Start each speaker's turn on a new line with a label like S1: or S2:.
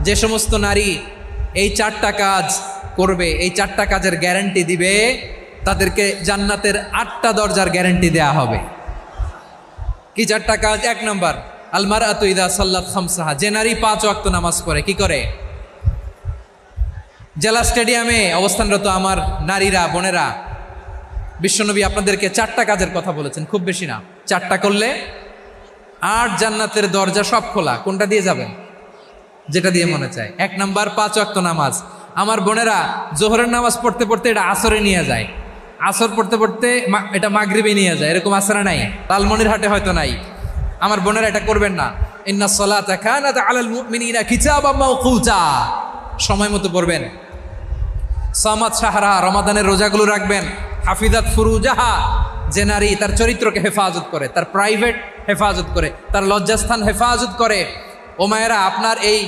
S1: যে সমস্ত নারী এই 4টা কাজ করবে, এই 4টা কাজের গ্যারান্টি দিবে, তাদেরকে জান্নাতের 8টা দরজার গ্যারান্টি দেয়া হবে। কি 4টা কাজ? 1 নম্বর, আল মারআতু ইযা সাল্লাত খামসাহা, যে নারী 5 ওয়াক্ত নামাজ পড়ে। কি করে? জেলা স্টেডিয়ামে অবস্থানরত আমার নারীরা, বোনেরা, বিশ্বনবী আপনাদেরকে 4টা কাজের কথা বলেছেন, খুব বেশি না। 4টা করলে 8 জান্নাতের দরজা সব খোলা। কোনটা দিয়ে যাবেন? যেটা দিয়ে মনে চায়। 1 নাম্বার 5 ওয়াক্ত নামাজ। আমার বোনেরা জোহরের নামাজ পড়তে পড়তে এটা আসরে নিয়ে যায়, আসর পড়তে পড়তে এটা মাগরিবে নিয়ে যায়। এরকম আসরে নাই, লালমনিরহাটে হয়তো নাই। আমার বোনেরা এটা করবেন না। ইন্নাস সালাতা কানাত আলাল মুমিনিনা কিতাবাম মাওকুতা, সময় মতো পড়বেন। সামাত শাহরা, রমাদানের রোজাগুলো রাখবেন। হাফিজাত ফুরুজাহা, যে নারী তার চরিত্রকে হেফাজত করে, তার প্রাইভেট হেফাজত করে, তার লজ্জাস্থান হেফাজত করে। ও মায়েরা, আপনার এই